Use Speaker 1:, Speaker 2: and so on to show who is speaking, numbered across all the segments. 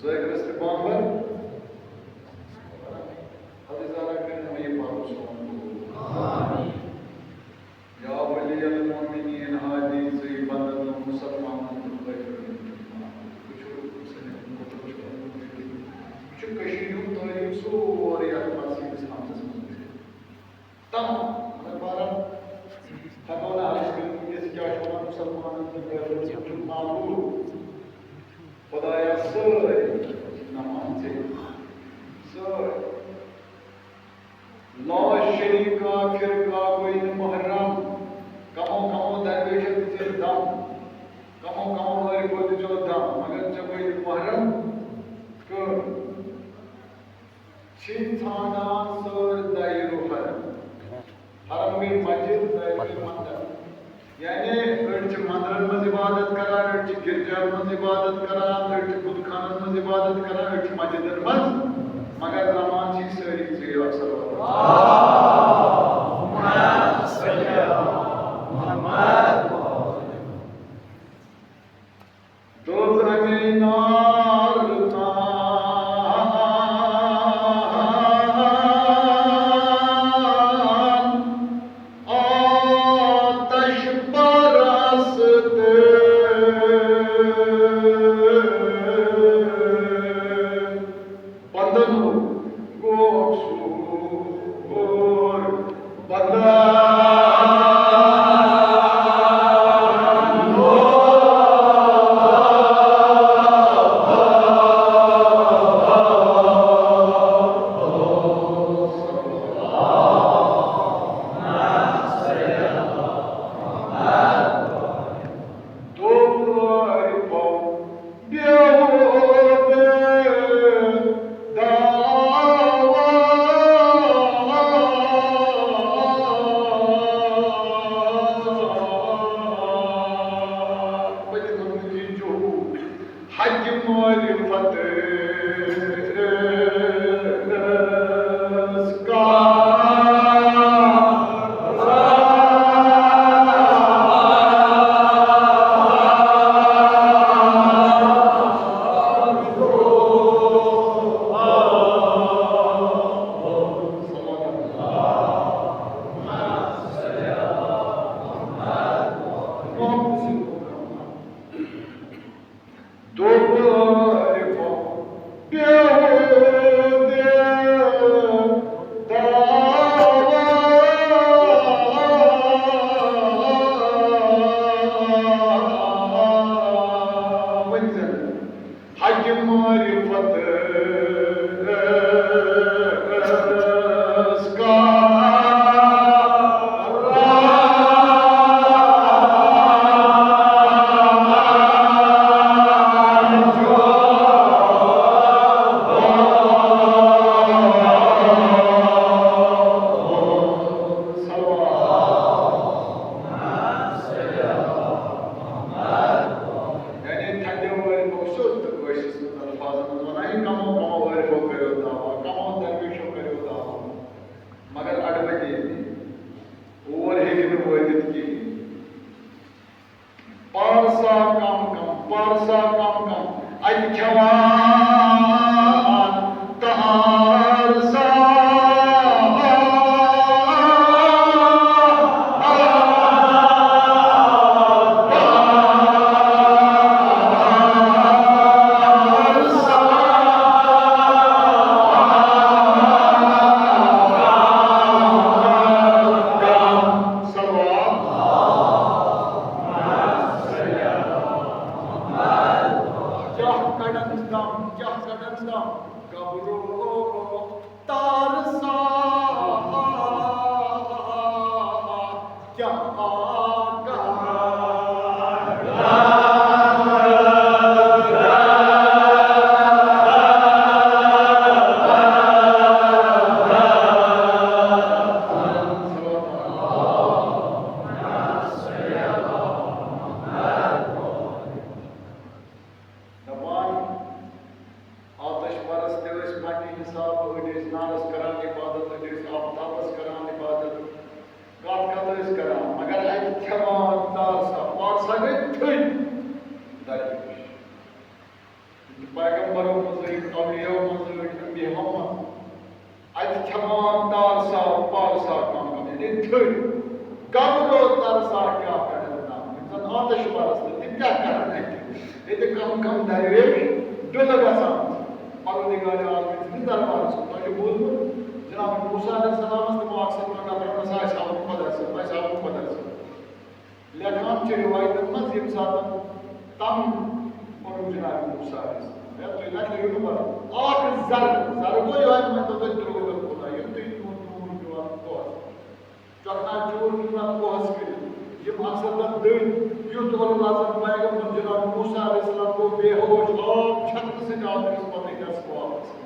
Speaker 1: Zögreste Bomber, Hadizana Kırmayı Parçalan. Amin. Ya Veliyel Mu'minin Hadi Zeyban'ın Musalman'ın Küçük kaşıyım dayım soğur yapmasıyız hamdısımız. Tamam. Para Habana alışkın eski aşağı Musalman'ın çok mağdur. Khudaya so'y namazı so'y la sharika firqa ko'in muharram kamo darvesh se dam kamo var ko'd jo dam magar jo ko'in muharram ko chithana sur dairu haram में मस्जिद दairu मंदिर यानी लड़के मंदिर में इबादत करा लड़के गिरजा में इबादत करा लड़के बुद्खान में इबादत करा लड़के मस्जिद में मगर रमान जी सही से अक्सर तो जमीन पैगंबरों मज़ीद औलियों मज़ीद अंबियाओं मज़ीद आज तमाम तारसा पारसा काम करने थोड़ी कब्रो तारसा क्या करना इंसान आतिश पारस ने क्या करना है ये कम दरवेश जो लगा साम परवदिगार आलम ने दरबार से तो बोल जनाब मूसा अलैहिस्सलाम ने मुआक्सर करना पड़ना साहब पदर से लेखाम च रिवायत मज यम सात तम और जनाब मूसा अलैहिस्सलाम या तो इलाज नहीं पर आख जर को यो है मैं तो द्रोह बोला ये तो नूर जो को चकना चोर की बात को हंस के ये मकसद दिन युद्ध और लाजम पैगंबर जनाब मूसा अलैहिस्सलाम को बेहोश और छत से जाकर इस पते का सवाल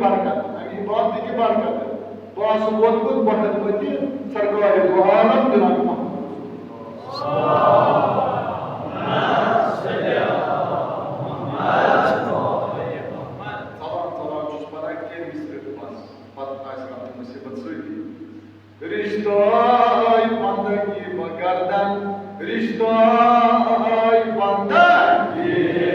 Speaker 1: बरकत अमी इबादत की बरकत बस वोतुत बटनवती सरकार दो आलम जनाब रिश्तोय बंदगी बगर्दन रिश्तोय बंदगी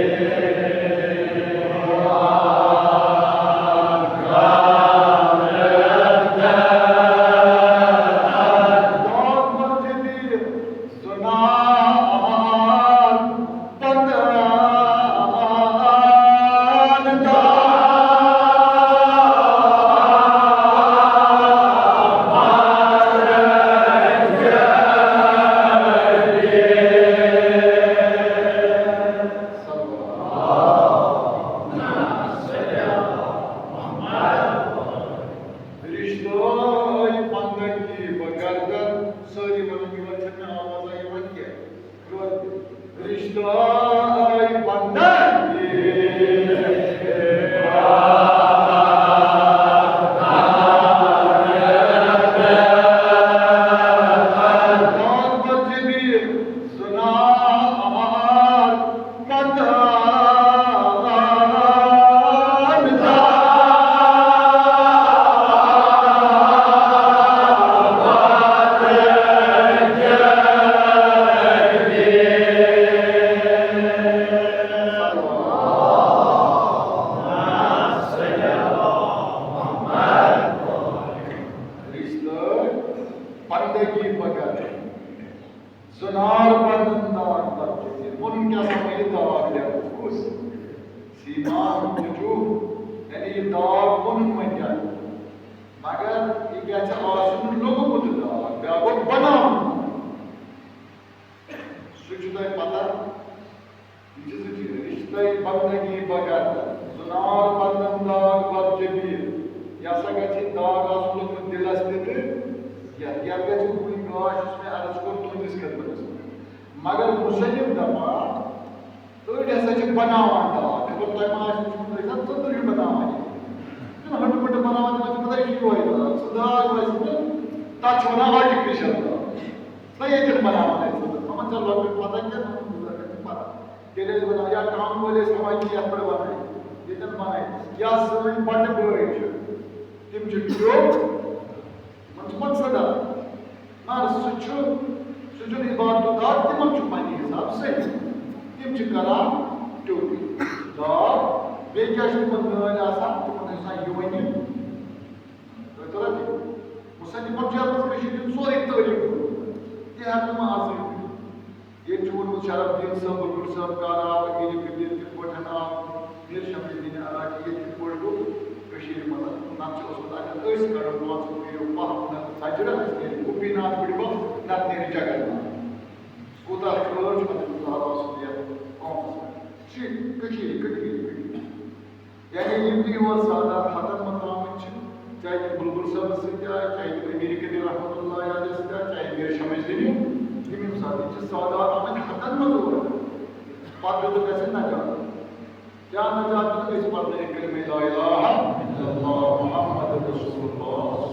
Speaker 1: मगर मुसलिम दपा अड़ हसा बनावान दाग खबर तुम सदर बनावान हट पट बनावान पता सह दाग तथ वन आर्टिफिशियल दाग सह ये बनावान हम लॉकडाउन पता क्या तेल बना या काम वाले समाज ये पे बनाए ये बनाए या सन बट बे तम मकसद मगर सह इबादत दाग तम पे हिसाब से तम करान ट्यूटी दाग बे क्या नल आसान युवनी मुसलिम सोरे तालीम तह आज ये शरफुद्दीन साहब बुलबुल साहब काल आव मीर तिथ आव मीर शमसुद्दीन अराकी ये तिथ मज अगर कड़ो पह सजर गोपीनाथ बिड़ब नत नीर जगन्नाथ कूत यानी योर सादात हतन मकाम चाहे तुम बुलबुल साहब चाहे तुम मीर कदीर रहमतुल्लाह चाहे मीर शमसुद्दीन तम सात सादात आम हतन मज पे गि नजात क्या नजात पे कलमे ला इलाहा इल्लल्लाह मुहम्मद रसूलुल्लाह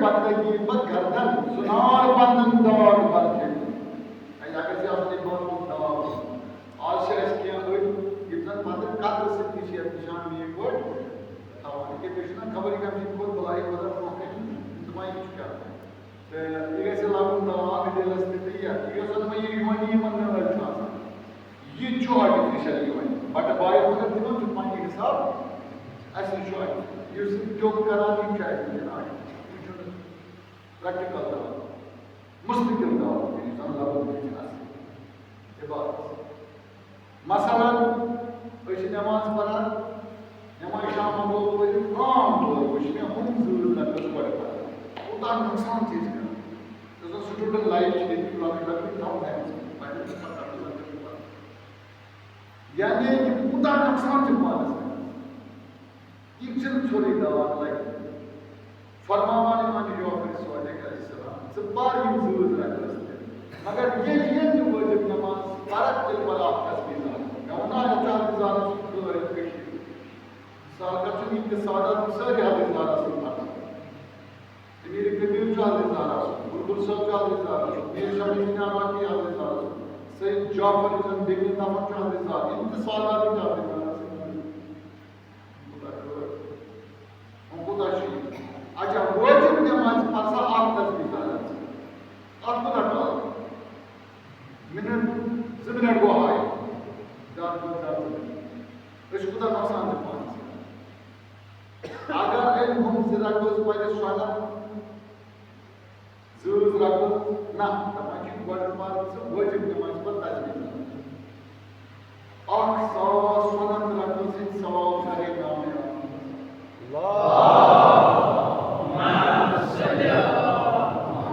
Speaker 1: बंदगी बगर्दन सुनार बंदन दाग बरके अगर आज क्या यम पद कतर सत्य निशान मे पट खबर कम बुलाई बदल ब्रोह क्या यह लगन दाग दिलस यह आर्टिफिशियल बट बाय मगर तम पे हिसाब अस जो करान प्रैक्टिकल दाव मुस्तकिल दाव मसलन नमाज पढ़ान नमाज शाम पढ़ो आम तौर मे हम जरूरत कूता नुकसान कर स्टूडेंट लाइफ यानी कूता नुकसान पानस Kimsin soruyu davranlar. Farmaman iman Cafer Sadık Aleyhisselam. Sebar yüzüğü bırakmıştı. Magar ye tu wajib namaz farat dil par akas bizar. Ya ona açar bizar şükür öğretmiş. Salkatın iktisadat sadece bizar sunmak. Demir kebir çal bizar. Bulbul sab çal bizar. Mir şamina vaki al bizar. Sayyid Cafer ibn Bekir namaz çal bizar. İktisadat çal bizar. Bu da şey. Acha wajib namaz farsa akas bizar. Atmadan kal. Minun ziminer gohay. Dan dan. Işku da noksan yapmaz. Agar el hum zirakoz pada suara. Zirakoz nah, tamaki buat par wajib namaz par tajwid. Ak sawa suara zirakoz in sawa sare naam ya. Allahumma salli ala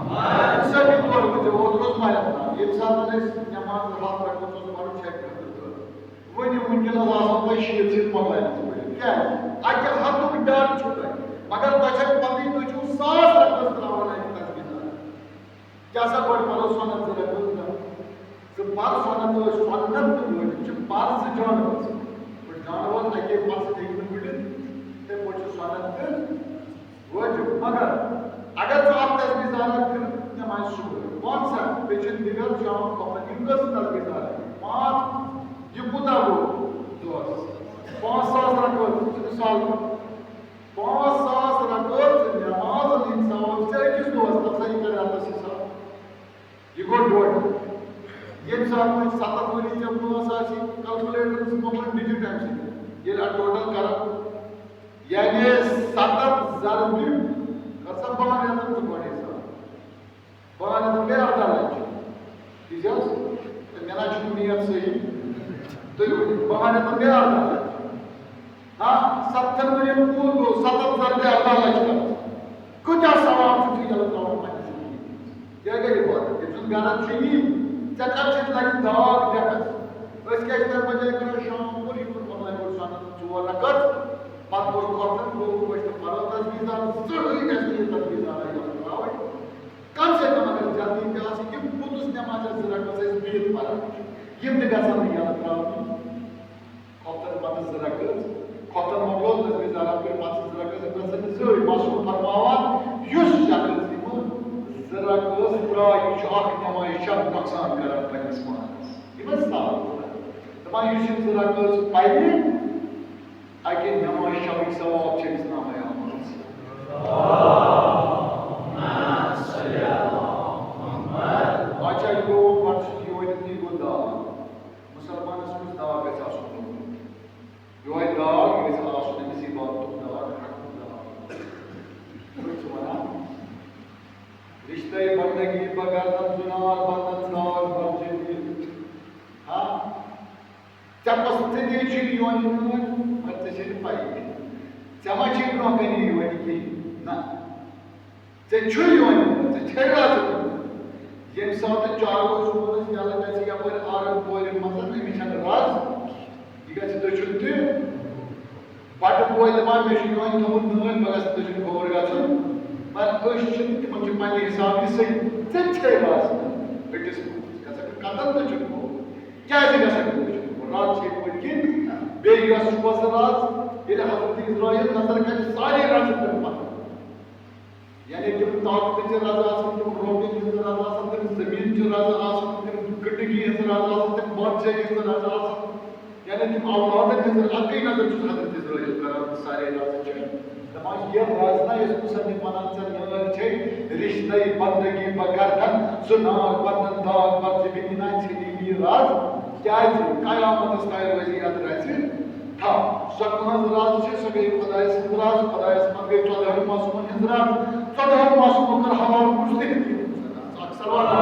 Speaker 1: Muhammad. Sab por muझे वो रोज मारा था. ये साथ में नमाज हाथ रखो तो मारो चेक कर दो. वो नहीं मुमकिन है आसान भाई शीत से पढ़ाई क्या है? आज हाथ तो डर छूटा है. मगर दशक पति तो जो सास रखो तरावना है तस्वीर. क्या सब बड़ मारो सोनत से रखो ना. तो पार सोनत तो सोनत तो जो पार से जान हो. पर जानवर आगे पास से एक मिनट ते पहुंचे सोनत वो जो मगर अगर जो आप तस्वीर जाना फिर नमाज शुरू कौन सा पेचन दिगर जाओ कम्युनिकस तस्वीर जाना पांच युपुता वो दोस्त 5,000 रकम साल 5,000 रकम नमाज इंसान से किस दोस्त तब सही कर आता सिसा ये को डोट ये साथ में 7 वाली जब दोस्त आसी कैलकुलेटर से मोमेंट डिजिट टाइम से ये टोटल करा यानी 7,000 भी कसम बाहर आता तो बड़े सा बाहर तो क्या आता है इजाज़ तो मेरा चुनियत सही तो बाहर तो क्या आता है हाँ 70 मिलियन पूल को 7,000 के आता है कुछ सवाल चुकी जाता हूँ क्या करें बात ये तो गाना चाहिए चक्कर से लगी दाग जगत उसके इस्तेमाल बजाय करो शाम को रिपोर्ट बनाए और शाम को जुआ रखत बात बोल कॉर्पोरेट लोगों को इस्तेमाल करो तस्वीर जरूरी कैसे तस्वीर आ रही है कम से कम अगर जाती है आज ये पुरुष नमाज जरा को से बीत पारा ये निगाह से नहीं याद रहा कॉर्पोरेट बात जरा को कॉर्पोरेट मॉडल तस्वीर जरा को बात जरा को से बस जो मासूम फरमावा युस शक्ल से जरा को पूरा ये शाख नमाज शब नुकसान कर रहा है इसमें ये बस साल तमाम युस जरा को पाइए आगे नमाज शब सवाब चेक नाम है अच्छा यो बात की वो इतनी गुदा मुसलमान इसमें दावा कैसा सुनो यो है दावा ये साला सुनने में सी बात तो दावा हक दावा कुछ सुना रिश्ते बंदगी बगैर जुनार बंदन दाव बंजिल हाँ जब पसंद नहीं चीज़ योनी मत चीज़ पाई जमा चीज़ नो कहीं योनी की ना ते चुई योनी ते छेड़ा तो ये साथ चार को सुबह से जाना कैसे या पर आरम बोले मतलब में मिशन राज ये कैसे तो चुनते पाठ बोले मां में योनी तो नून बगस तो चुन खबर का सुन पर कुछ चुन कि मुझे पानी हिसाब से सच्चे राज बिटिस कैसे कदम तो चुन को क्या है कैसे राज से कोई किन बेगा सुबह से राज ये हजरत इस्राइल नजर के सारे राज पर यानी जब ताकत के राजा आसन तुम रोटी के राजा आसन तुम जमीन के राजा आसन तुम गड्ढे के राजा आसन तुम बादशाह के राजा आसन यानी तुम औलाद के अकई नजर जो हजरत इस्राइल का सारे राजा छे तमाम ये राज ना इसको सभी मनान से नजर छे रिश्ते बंदगी बगरदन सुनार बंदन दाग बच बिना छली राज क्या है कयामत स्काई वजीरत रहसे था सकमज राज से सगे खुदाई सिंदराज खुदाई मंगे 14 मासूम हिंदराज 14 मासूम कर हवा पूछते अक्सर वाला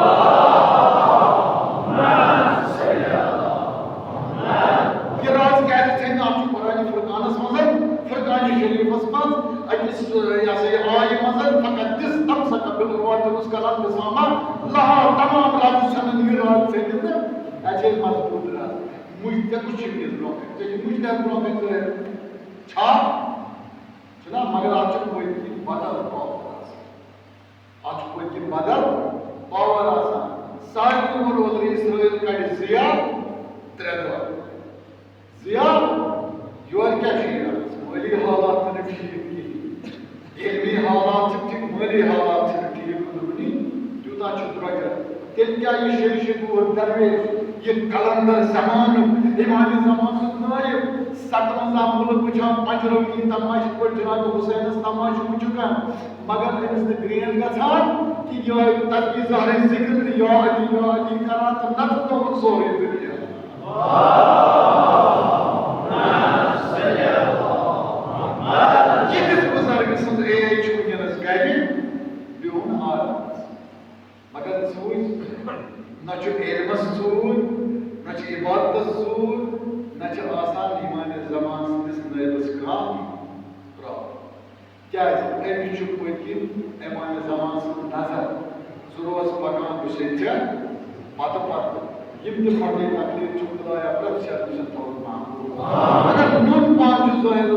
Speaker 1: ये राज कैसे थे आप कुरान फुरकान मजन फुरकान शरीफ मजन अजिस या से आय मजन फकत जिस अमसक बिलवात उसका नाम बिसामा लहा तमाम राज सन राज से ऐसे मजबूत राज मुझे कुछ नहीं ब्लॉक है मुझे ब्लॉक है छा छुना मगर आज कोई की बदल पावर आज कोई की बदल पावर आसान सारी उम्र ओदरी इसराइल का जिया त्रेदवा जिया योर क्या जिया मली हालात ने ठीक की इल्मी हालात ठीक मली हालात ने ठीक कुदरती जूता चुद्रजा तेल क्या ये शेष को दरवेश ये कलंदर जमान इमानी जमान नायब सतमजा मुल्क बुझा पंजरों की तमाश पर जनाब हुसैन तमाश बुझुका मगर इस ग्रीन गछान कि यो तस्बीह ज़ाहिर जिक्र या अली करा तो नत तो सोरे दुनिया ये किस बुजुर्ग सुन ए छुनियस गाड़ी बिउन आर मगर सूई न च इल्म सूई न च इबादत सूई न च आसान ईमान ज़मान सिस नयबस काम प्रा क्या एम च पकिन ईमान ज़मान सिस नजर जरोस पकान बिशेचा पत यम ते फटे तकलीफ च खुदाया प्रभु से तो अगर नून पांच ज़ाहिर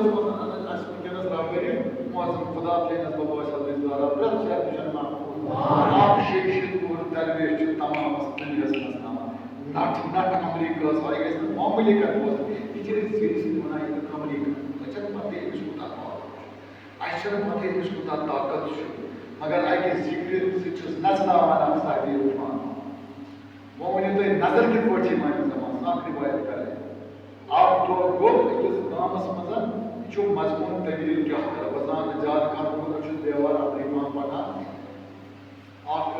Speaker 1: असमकनस रावरी मौसम खुदा लेनस बबोश अल्लाह प्रभु से जन्म आप शेष को दरवेश तमाम दुनिया से नट अमेरिका साइगस मामूली का बोल इचरे सीरीज बनाई तो अमेरिका अच्छा पते इसको आयशर पते इसको ताकत मगर आगे जिक्र से नजर आवाना सादी उफान वो मुझे तो नजर की कोठी माने जमान साफ रिवायत करे आप तो गो इस नामस मजा जो मजमून तवील क्या कर वजान जात का को कुछ देवर अपने इमाम पढ़ा आप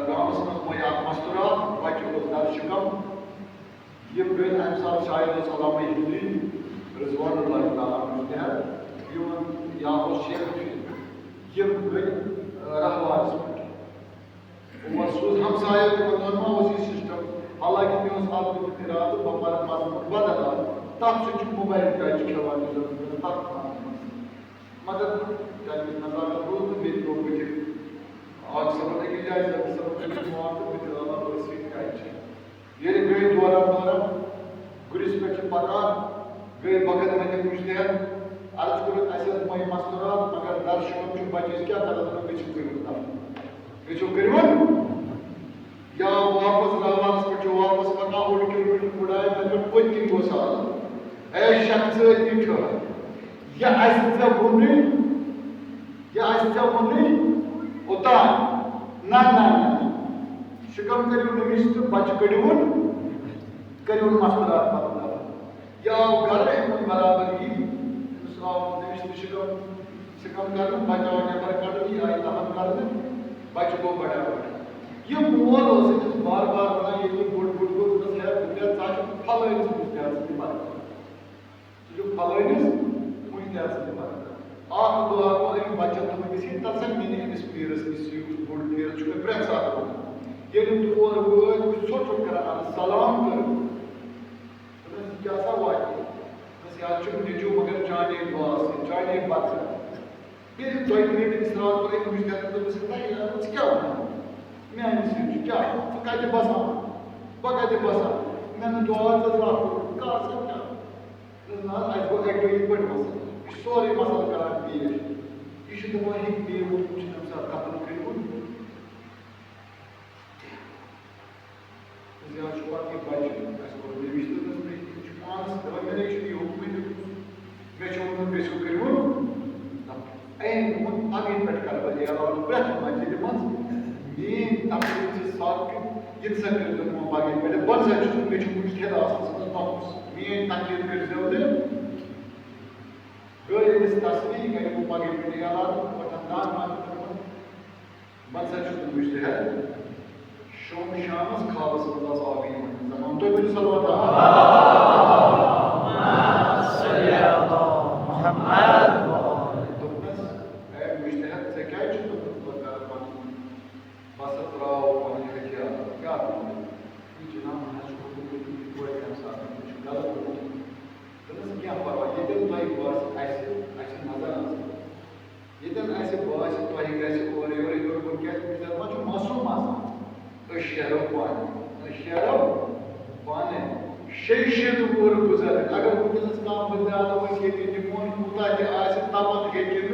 Speaker 1: नामस में कोई आप मस्तूरा बच्चों को दर्शकम ये बेन अंसार शायद सलाम हिंदी रिजवानुल्लाह ताला मुस्तहर यून या वो शेख ये बेन रहवास वसूल हमसाये को दोनों उसी सिस्टम हालांकि मैं उस आदमी को इराद बपार पास बदल तब से मोबाइल का खिलवाड़ जरूरत तब मगर जब नज़र रोज मेरी को मुझे आज सब की जाए सब के मुआवजे में अल्लाह को सीख का ये गए द्वारा गुरिस पे पता गए बगल में पूछते हैं अर्ज करो ऐसे मैं मस्तूरा मगर दर्शकों के बच्चे क्या गलत में कुछ करता कुछ करिवन या वापस रावास पे जो वापस पका उड़ के उड़ाए मैं कोई की गोसा ऐ शख्स इठो या ऐसे बुनी होता ना शिकम करियो निमिष्ट बच करिवन मस्तूरात पता या घर में बराबर ही शिकम कर बचाव ने पर कर दी आई तहम कर दे बच को बड़ा ये मोल हो से बार बना ये गुड को तो है बुद्धिया ताज फल है इस बुद्धिया से बात जो फल है इस बुद्धिया से बात आप दुआ को एक बचत में किसी तसक मीनिंग इस पीरस इस गुड पीर जो प्रेस आ ये तो और वो छोट कर सलाम कर तो क्या सा हुआ आज जो मगर जाने दुआ से जाने बात फिर तो एक मिनट इस रात को एक मुझे कहता तो सकता है यार कुछ क्या होना मैं नहीं क्या तो कहते बसा मैंने दुआ से रात को कहा सब क्या ना आज को एक तो एक बड़ मसला सॉरी मसला करा दिए ये शुद्ध वही भी वो कुछ ना सा कपल करियो या शुरू की बात ऐसे को विश्व में पांच दवा मैंने शुरू मैं चोर बेसो करियो ऐ मुन आगे पट कर बजे और ब्रह्म मस्जिद में ये तकलीफ से साथ ये सकर तो हम आगे पहले बन जाए जो मैं कुछ खेला तो ये तकलीफ कर दे गए इस तस्वीर के को आगे पहले और दान मान बन जाए जो कुछ है शोम शामस खावस अल्लाह साहब तमाम तो बिन सल्लल्लाहु अगर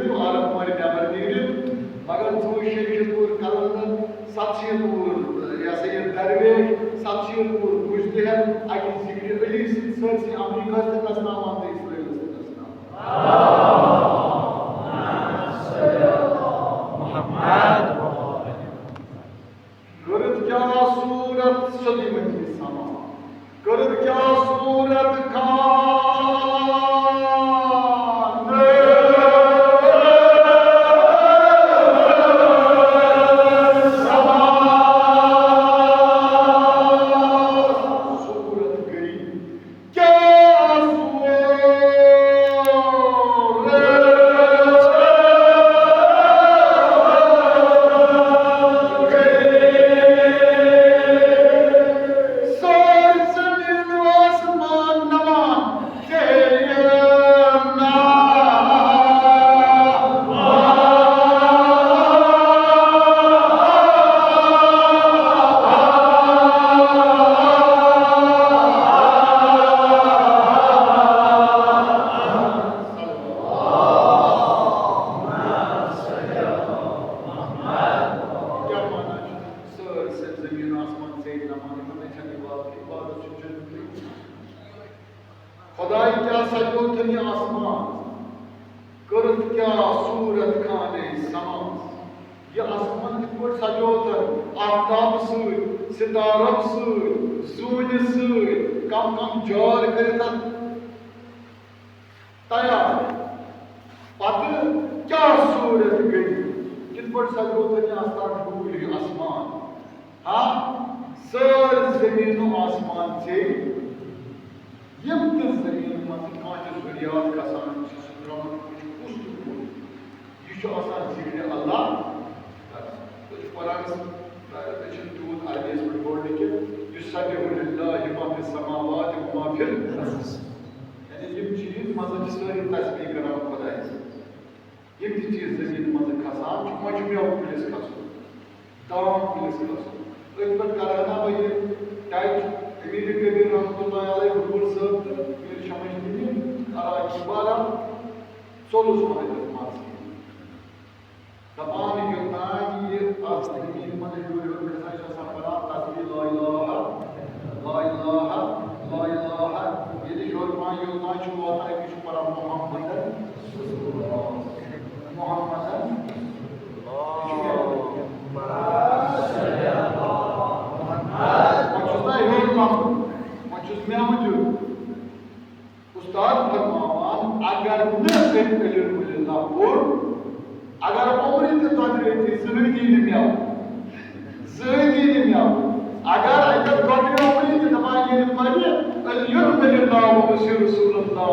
Speaker 1: ये आसमान इतने सजोतर आफ्ताब सूर सितारों सूर जून सूर कम कम जोर करता तैयार पता क्या सूरत गई कितने सजोतर ये आसमान भूल आसमान हाँ सर जमीन आसमान से यम जमीन मत कांच जुरियात कसान सुद्राम कुछ उस्त ये जो आसान जिक्र अल्लाह Kur'an için tuğut ailesi bir boldaki yüsabbihu lillahi ma fis samavati ve ma fil arz. Yani ये चीज मतलब जिसकी तस्बीह करा खुदा है ये चीज जमीन मतलब खसा मजमू पुलिस खसो तमाम पुलिस खसो तो एक बार कराना भाई टाइट अमीर कबीर रहमतुल्लाह अलैह गुरुकुल साहब मेरे समझ में आ इबारा सोलुस माने तमाम योगदान ये आस्तीन मन जुड़े हुए कैसा सफरा तस्बीह ला इलाहा ये जो योगदान जो होता है कि पर मोहम्मद उस्ताद फरमान अगर न अगर उम्र तो तोदरे थी ज़िंदगी में आओ अगर अगर तोदरे उम्र तो दबाए ये पढ़े अल्हम्दुलिल्लाह व बशीर रसूलुल्लाह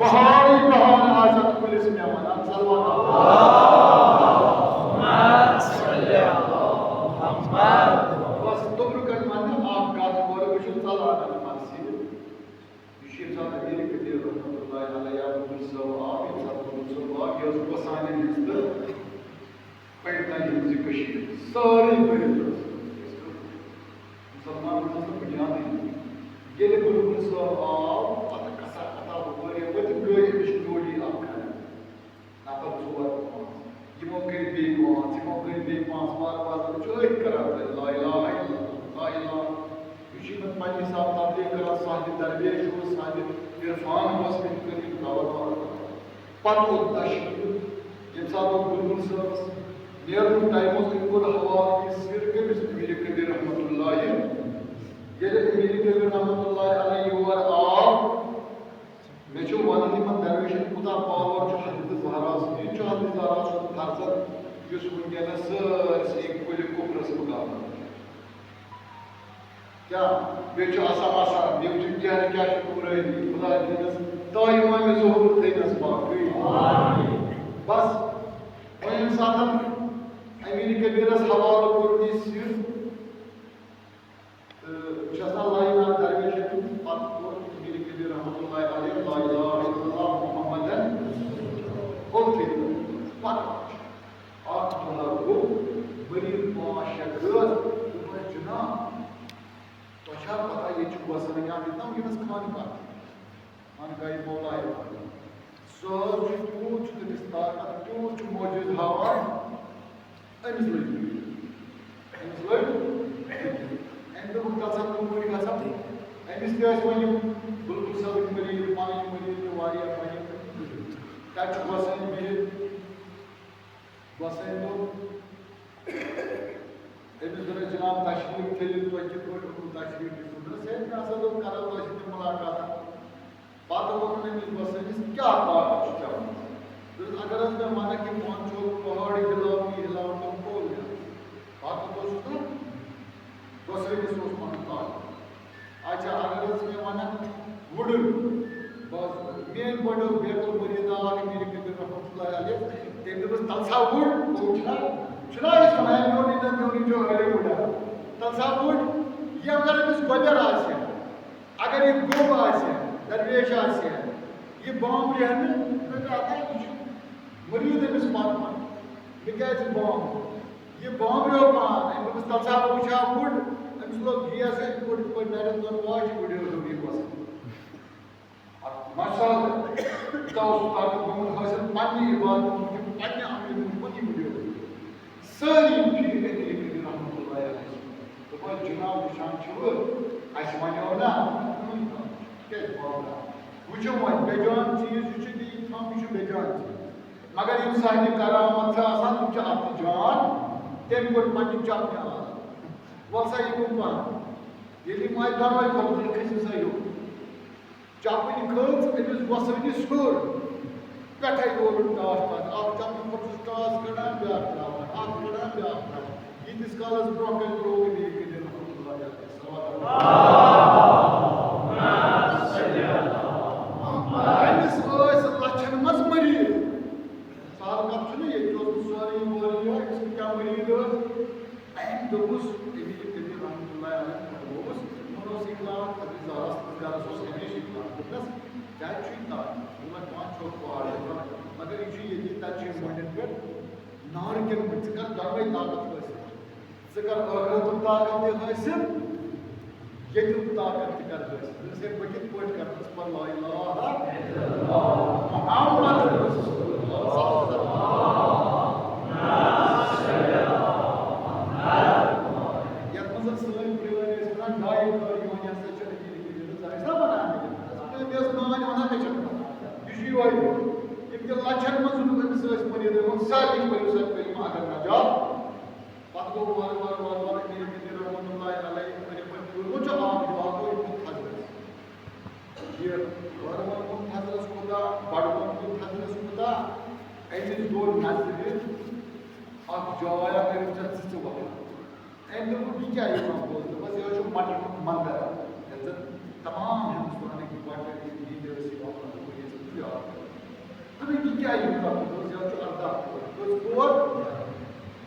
Speaker 1: बहारी बहार आज़ाद पुलिस में आना सल्लल्लाहु बस तुम कर माने आप का बोल कुछ चला ना मानसी ये सब मेरे के दिल रहमतुल्लाह अलैहि सल्लल्लाहु अलैहि वसल्लम ये बसाने निस्तर पैदा हिंदी कशीर सारी पैदा मुसलमान मुसलमान बुनियाद है ये ले गुरुकुल साहब आप पता कसा पता हुआ ये वो तो कोई स्टोरी आपका नापर सुवर ये मौके भी पांच बार जो एक करा ला इलाहा इल्लल्लाह युशीमत पानी साहब तबलीग करा साहिब दरवेश हो साहिब इरफान हो साहिब करीम दावत पत तशरीफ ये साहब गुरुकुल साहब Yarın daimos inkul hava sirke biz Emir Kebir rahmetullahi yele Emir Kebir rahmetullahi aleyhi var ağab meçhul vanani man dervişin kuda power jo hadis zaharas jo hadis zaharas tarzan Yusuf'un gene sır inkul kubras bugama क्या बेचो आसा आसा बेचो क्या है क्या शुक्र है खुदा के दस तो इमाम ज़ोहर थे दस बात बस और इंसान Emir Kebir'e havalı kurduğu şahsen layına dervişetin patlı Emir Kebir rahmetullahi aleyhi la ilahe illallah Muhammeden olfeydi. Patlı. Aklılar bu bir muaşakır umacına başar pata yeçik basını yani tam yunus kanika kanikayı Mevla'ya söz tuğuç distakat tuğuç muciz hava Emis lagi, ente bukan satu mereka satu. Emis dia semuanya belum satu kembali waria banyak. Kacu bahasa ini bahasa itu. Emis dari jenam tashrif kelim tu aja pun tashrif itu. Saya rasa tu kalau tashrif mulakat, baru orang emis bahasa ini क्या बात है अगर उसमें माना कि पहुंचो पहाड़ी हिलाओ तो बोल गया बात तो दोस्तों दूसरे की सोच मानता है अच्छा अगर उसमें माना वुडन बस मेन बड़ो बेको मरीदा आगे मेरे के बिना रहमतुल्लाह अलैह तेरे बस तलसा वुड चुना इस समय में जो हरे वुडा तलसा वुड ये अगर इस बजर आसे अगर ये गोब आसे दरवेश आसे ये बॉम्ब रहने तो आता है कुछ मरीद है इस बात में बिकॉज़ बॉम्ब ये बॉम्ब रो पान है बस तलसा पूछा वुड हम लोग गिया से वुड पर डायरेक्ट दोन वाच वीडियो हो गई बस माशाअल्लाह तो उस्ताद मोहम्मद हसन पानी इबादत की पानी अमीर पानी वीडियो सारी चीजें लेके रहमतुल्लाह अलैह तो कोई जनाब शान छुए आसमानियों ना क्या बात वुचो मत बेजान चीज जो दी हम जो बेजान मगर इंसान करामत से आसान तुझे अपनी जान तेम कोट पंज चापने आवाज वलसा ये कुंपान यदि माय दरवाज खोल खिस सायो चापनी खोल अमिस वसनी सुर पेठे गोल टास पास आप चापनी खोल टास करना ब्याह करावन आप करना ब्याह करावन इस कालस ब्रोकन लोग ने के दिन अल्लाह जाते अमिस ओस लक्षण मज मरी साल का सुने ये जो सॉरी बोली है इसको क्या मरी दो एंड दोस मगर ये नार के दरवाई ताकत ताकत ये ताकत से बचित पोट कर पर ला इलाहा मुहम्मद लक्षण मज मरीद सारी पत गो वार ये हजरस खुदा बड़वन हजरस खुदा अमिस दौर नजर अख जाया कर क्या बोल बस ये मंदिर तमाम हिंदुस्तान की क्या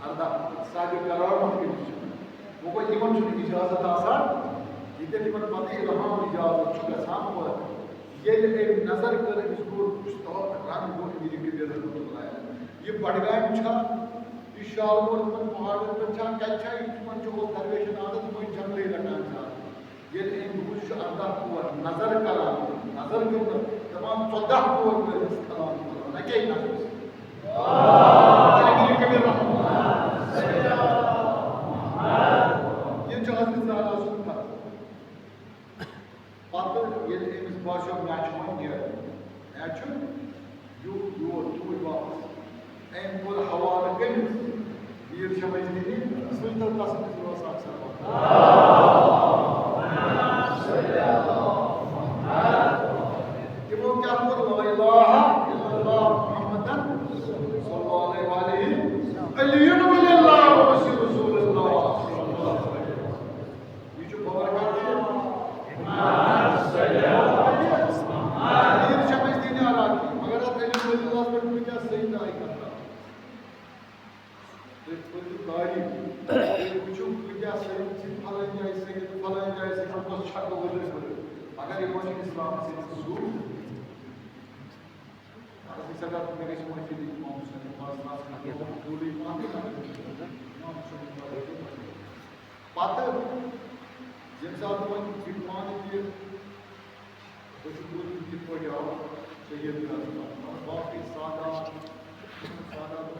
Speaker 1: अर्धा साढ़े करोड़ वो कोई इजाजत आसान ये पता इल्हाम इजाजत ये नजर कर रंग ये बड़गाम ये शालमोर पहाड़ पे दरवेश आदत जंगल रटान ये अर्धा पोर नजर कर तमाम 14 पोर अगर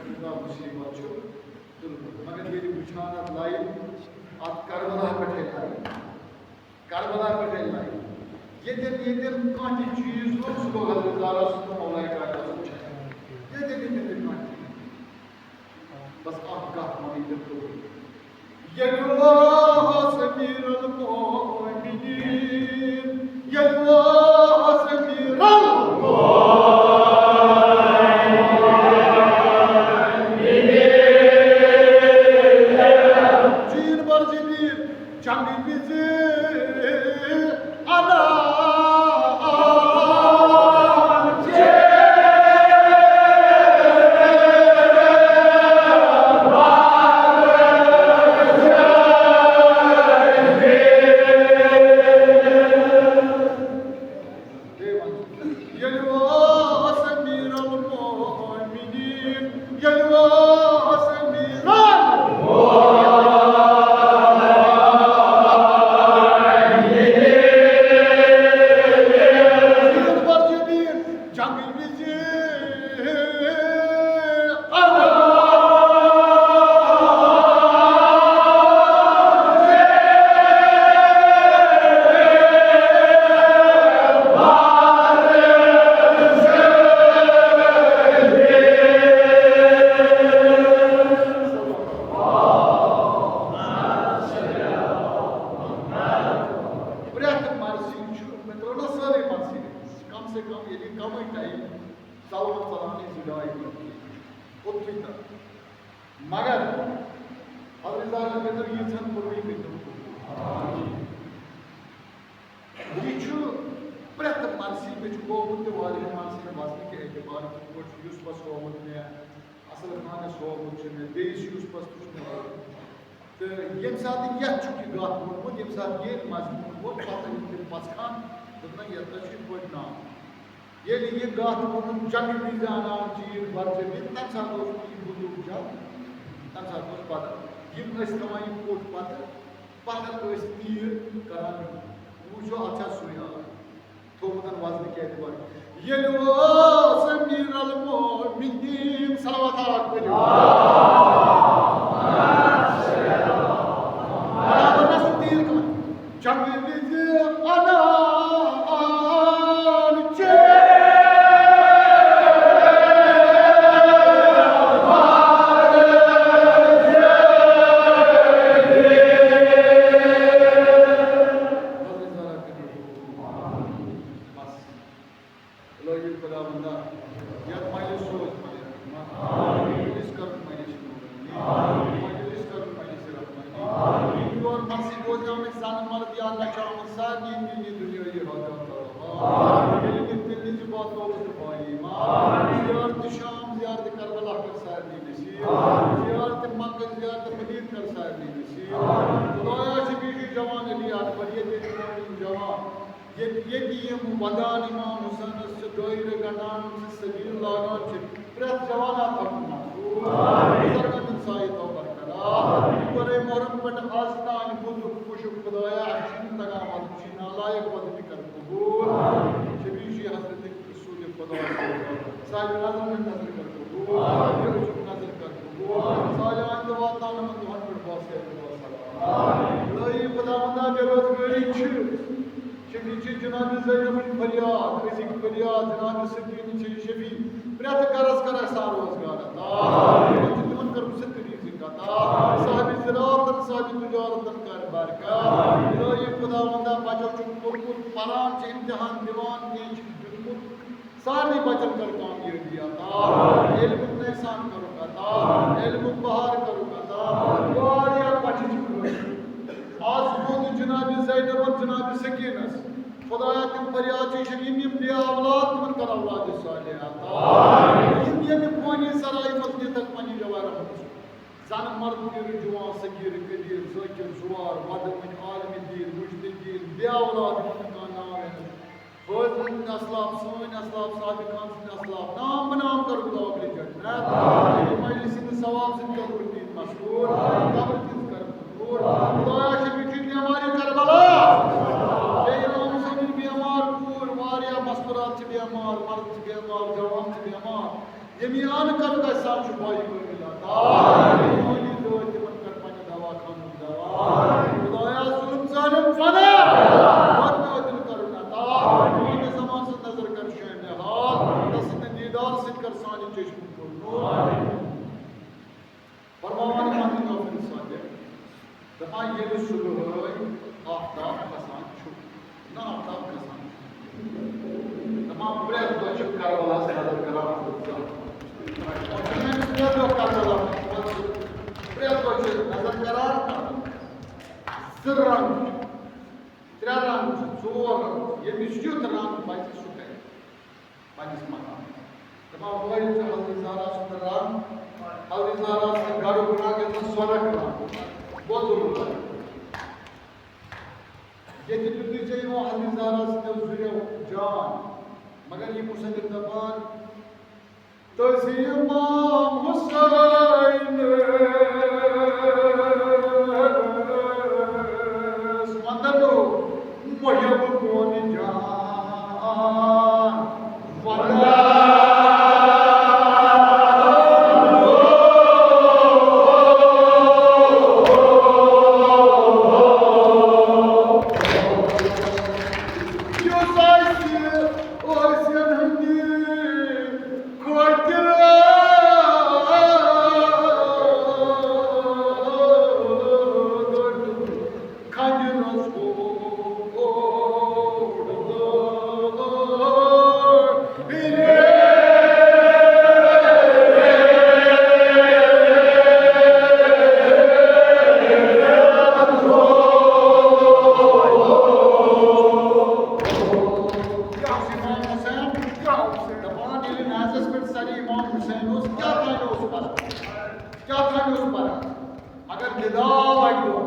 Speaker 1: इस्लाम से मगर ये बुझाना लाई करबला पे लाई ये कांटी चीज लो उसको हज़रत मौलाए का ये बस आप का मानी तो यल्ला समीरुल मुमिनीन यल्ला समीरुल Salman Salani Zidai Uttita Magar Hazreti Bedir Yinsan Purvi Bidu Yichu Pret Marsi Bichu Govut Wali Marsi Vasni Ke Etebar Kuch Yus Pas Govut Ne Asal Khan Govut Ne Deis Yus Pas Tushne Yem Saat Yat Chuki Gat Mut Yem Saat Yem Mazin Mut Patan Yim Paskhan Dutna Yatashi Put Nam Yeli Yem Gat Mut Jami Mizana Jir Barche Bin Tam Saat Oshki Budu Jam Tam Saat Osh Pata Yem Istamai Put Pata Pata Osh Tir Karan Mujo Acha Suya Thomudan Wazni Ke Etebar Yelu Samir Al-Mo Mindim Salawat Bedi सारी बचन कर काम ये दिया था इल्म निशान करूँगा था इल्म बहार करूँगा था वारिया बचन आज वो जनाब ज़ैनब और जनाब सकीनस खुदाया तुम फरियाद शमीम दिया औलाद मन कर औलाद सालिहा था इंडिया में कोई सराय मस्जिद तक पानी जवार जान मर्द के जुआन सगीर कबीर ज़ाकिर जुआर वदन आलम दीन मुजतहिद दिया औलाद मन का नाम है असलाफ सोन असलाफ साबिकान सिंह असलाफ नाम बनाम कर खुदा के जन्नत मजलिस सिंह सवाब सिंह कबूल दीन मशहूर कब्र सिंह कर मशहूर खुदा शफी जी हमारी करबला जय इमाम हुसैन भी हमार पूर वारिया मस्कुरात से भी हमार मर्द से भी हमार जवान से भी हमार यमियान कर का साथ छुपाई को मिला आमीन मोनी दो मन कर पानी दवा खान दवा खुदाया जुल्म जालिम फना ये सुबह आफ्ताब खसान छुप ना आफ्ताब खसान तमाम ब्रेक तो चुप कर वाला से नजर करा और मैं सुबह तो कर वाला ब्रेक तो नजर करा सिरंग तिरंग जोर ये मिस्यूत रंग बाइस सुखे बाइस मका तमाम वही जो हल्दी सारा सुंदर हल्दी सारा से गाड़ू बना के तो स्वर्ग बहुत जरूर है ये जितनी चाहिए वो हल्दी सारा से जुड़े जान मगर ये मुसद्दिक दबान तो इमाम हुसैन समंदर तो मुझे कौन जान वल्ला क्या था उस पर? क्या था उस पर? अगर निदा लग दो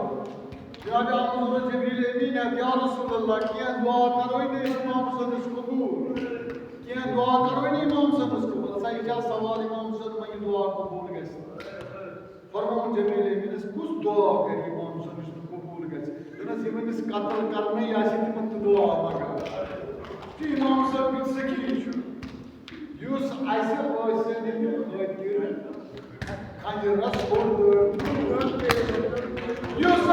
Speaker 1: जनाब आमद जिब्रील अमीन या रसूल अल्लाह क्या दुआ करो ने इमाम सदस कबूल क्या दुआ करो ने इमाम सदस कबूल सही क्या सवाल इमाम सदस में दुआ कबूल गस फरमान जिब्रील अमीन कुछ दुआ कर इमाम सदस कबूल गस जना जिमनिस कत्ल करने या सिमत दुआ मगर कि इमाम सदस सकी छु युस ऐसे ओसे ने खतिर खंजरस बोल use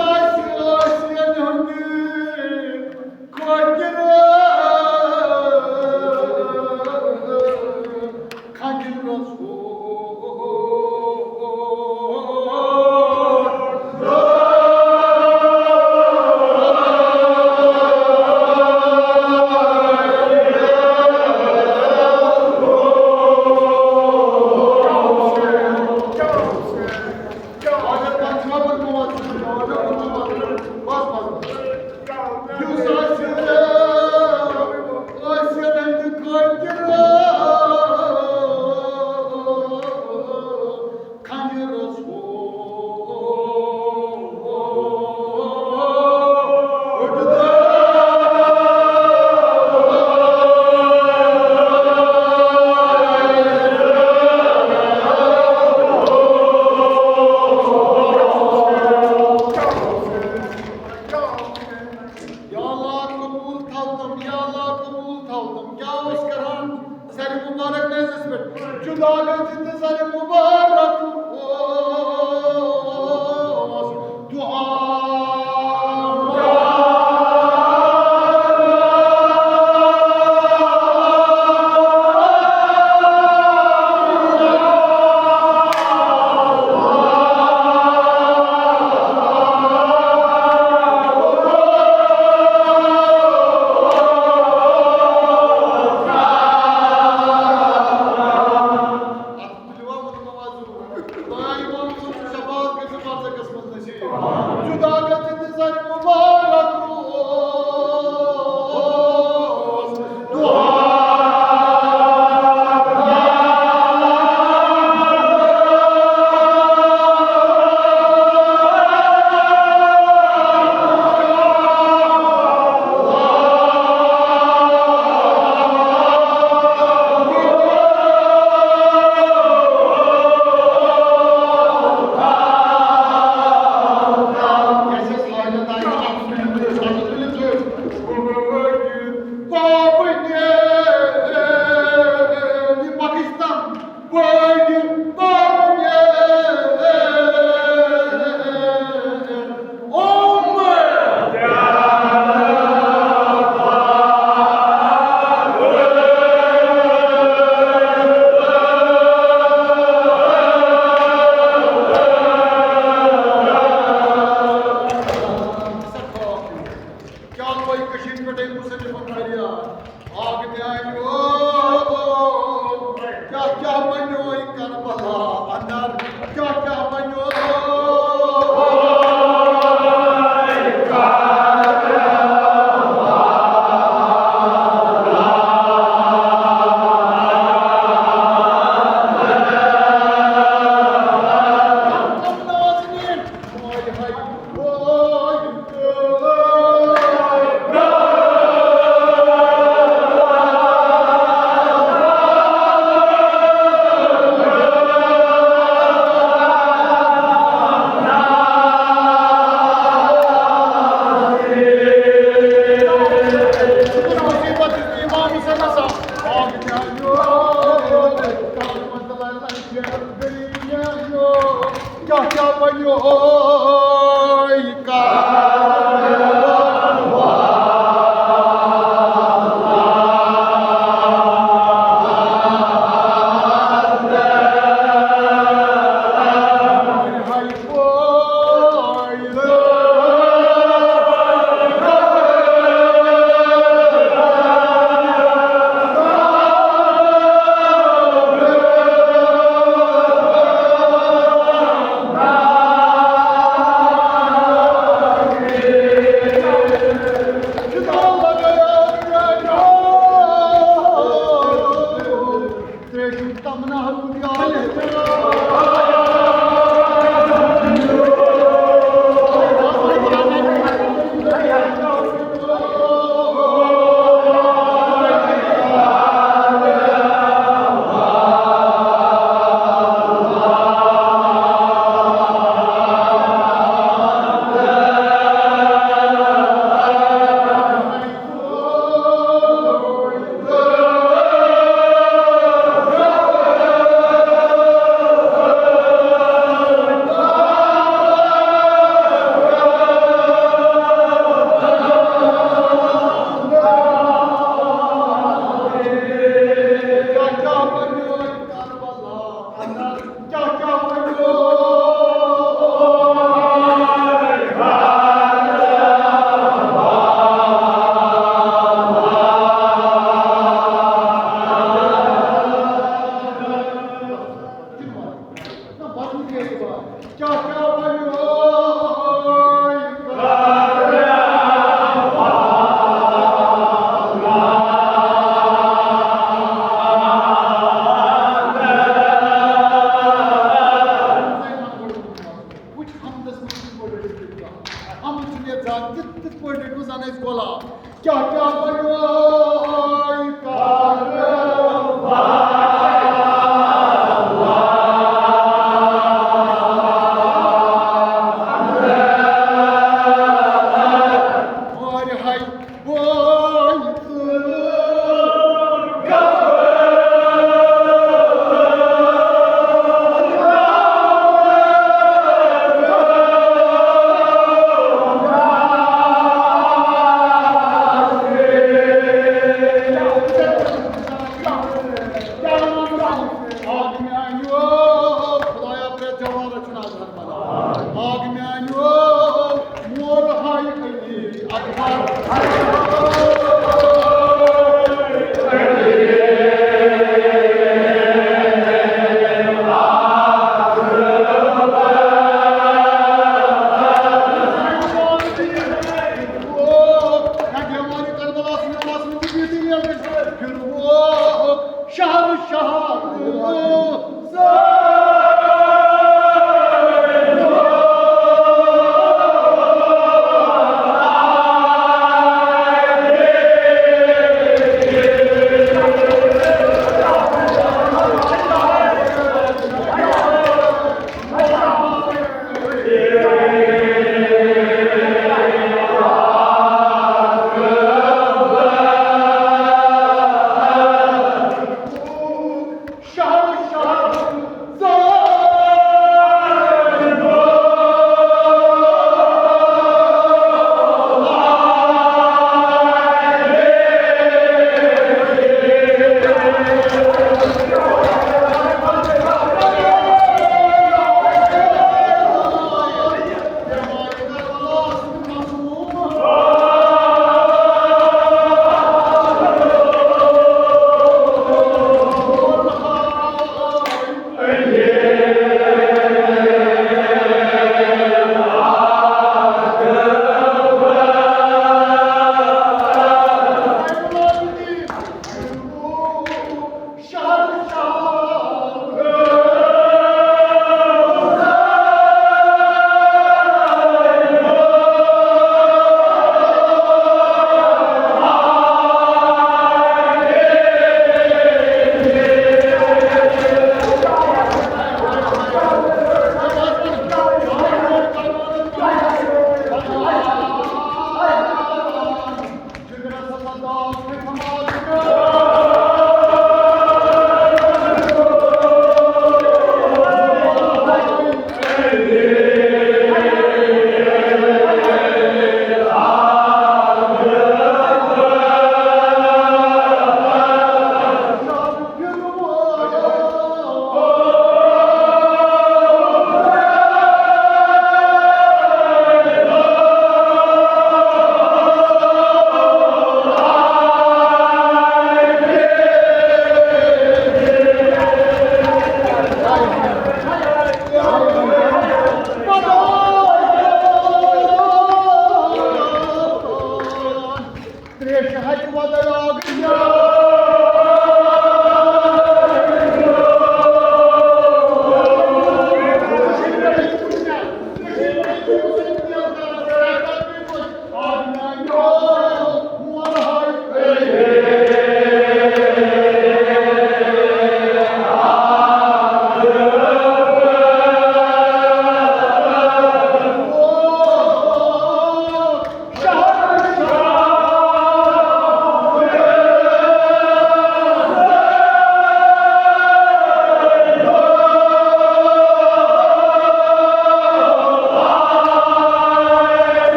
Speaker 1: Yesu tamna hallelujah.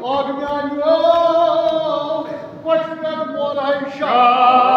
Speaker 1: Agnan yok, koşkan moray şah.